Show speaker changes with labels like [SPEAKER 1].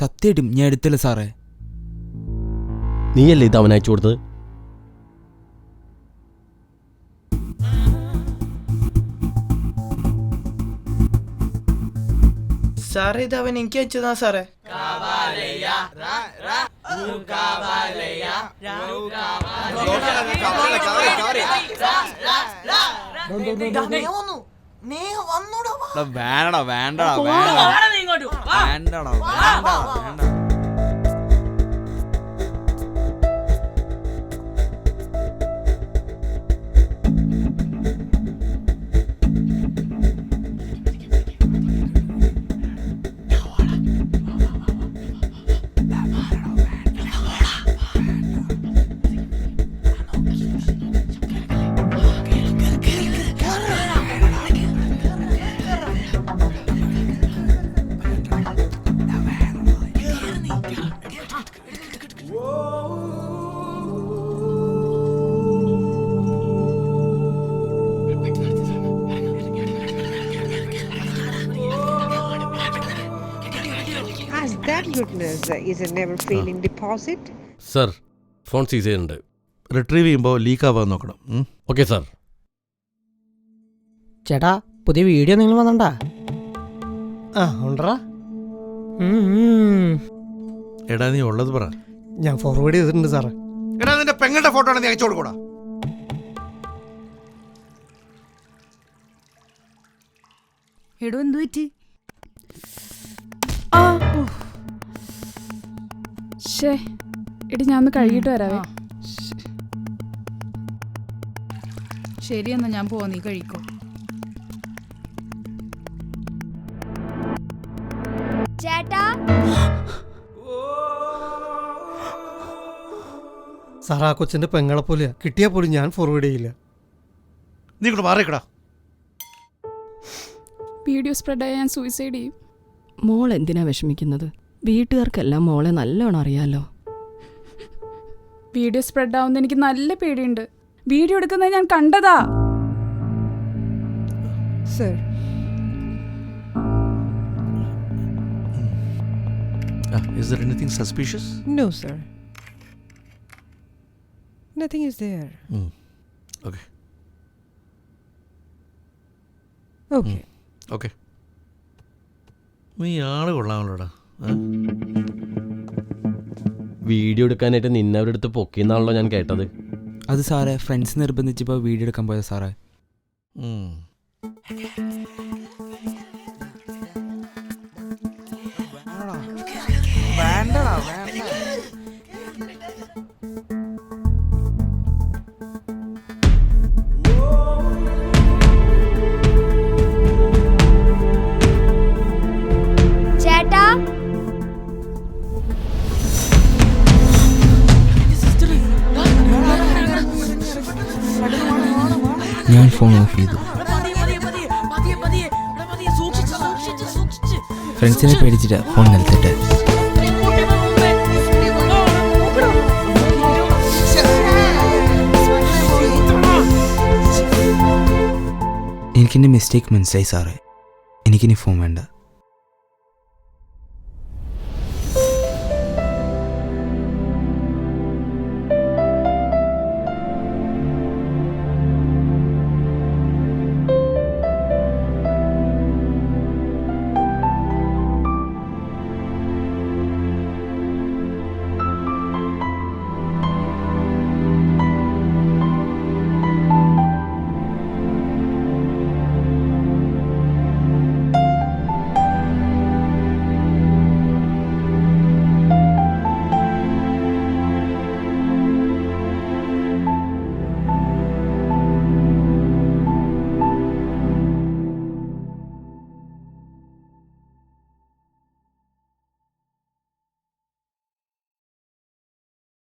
[SPEAKER 1] സത്യമായിട്ടും ഞാൻ എടുത്തില്ല സാറേ.
[SPEAKER 2] നീയല്ലേ ഇത് അവൻ അയച്ചു കൊടുത്തത്?
[SPEAKER 3] സാറേ ഇത് അവൻ എനിക്ക് അയച്ചതാ സാറേ.
[SPEAKER 1] വേണ്ടടാ വേണ്ടടാ വേണ്ടടാ വേണ്ട.
[SPEAKER 4] That goodness is a never failing deposit.
[SPEAKER 2] Sir, phone സീസ് ചെയ്യുന്നുണ്ട്.
[SPEAKER 5] റിട്രീവ് ചെയ്യുമ്പോൾ ലീക്ക് ആവാൻ നോക്കണം.
[SPEAKER 2] Okay sir.
[SPEAKER 6] ചേട്ടാ, പുതിയ വീഡിയോ നിങ്ങൾ വന്നണ്ടാ? ഉണ്ടറാ.
[SPEAKER 5] എടാ നീ ഉള്ളത് പറ.
[SPEAKER 6] ഞാൻ ഫോർവേഡ് ചെയ്തിട്ടുണ്ട് സാറേ.
[SPEAKER 5] എടാ നിന്റെ പെങ്ങളുടെ ഫോട്ടോ ആണ് നീ അയച്ചു കൊടുക്കൂടാ.
[SPEAKER 7] എടോ എന്തു പറ്റി?
[SPEAKER 8] എടി ഞാൻ ഒന്ന് കഴുകിട്ട് വരാവേ.
[SPEAKER 7] ശരി എന്നാ ഞാൻ പോവാ, നീ കഴിക്കോ.
[SPEAKER 9] ചേട്ടാ
[SPEAKER 6] സാർ, ആ കൊച്ചിന്റെ പെങ്ങളെ പോലെയാ. കിട്ടിയാ പോലും ഞാൻ ഫോർവേഡ് ചെയ്യില്ല.
[SPEAKER 5] നീ ഇങ്ങോട്ട് മാറിക്കടാ.
[SPEAKER 8] വീഡിയോ സ്പ്രെഡായി ഞാൻ സൂയിസൈഡ് ചെയ്യും.
[SPEAKER 10] മോൾ എന്തിനാ വിഷമിക്കുന്നത്? വീട്ടുകാർക്കെല്ലാം മോളെ നല്ലോണം അറിയാലോ.
[SPEAKER 8] വീഡിയോ സ്പ്രെഡ് ആവുന്ന എനിക്ക് നല്ല പേടിയുണ്ട്. വീഡിയോ എടുക്കുന്നത് ഞാൻ കണ്ടതാ.
[SPEAKER 4] Sir.
[SPEAKER 5] Is there anything suspicious?
[SPEAKER 4] No, sir. Nothing is there.
[SPEAKER 5] Okay.
[SPEAKER 4] Okay.
[SPEAKER 5] Okay. നീ ആള് കൊള്ളാമല്ലോടാ.
[SPEAKER 2] വീഡിയോ എടുക്കാനായിട്ട് നിന്നെ അവരുടെ അടുത്ത് പൊക്കിന്നാണല്ലോ ഞാൻ കേട്ടത്.
[SPEAKER 1] അത് സാറേ, ഫ്രണ്ട്സ് നിർബന്ധിച്ചപ്പോൾ വീഡിയോ എടുക്കാൻ പോയത് സാറേ.
[SPEAKER 3] വേണ്ടടാ വേണ്ട.
[SPEAKER 9] ചേട്ടാ
[SPEAKER 1] ഞാൻ ഫോൺ ഓഫ് ചെയ്തു. ഫ്രണ്ട്സിനെ പേടിച്ചിട്ട് ഫോൺ നിലത്തിട്ട്. എനിക്കെൻ്റെ മിസ്റ്റേക്ക് മനസ്സിലായി സാറേ. എനിക്കിനി ഫോൺ വേണ്ട.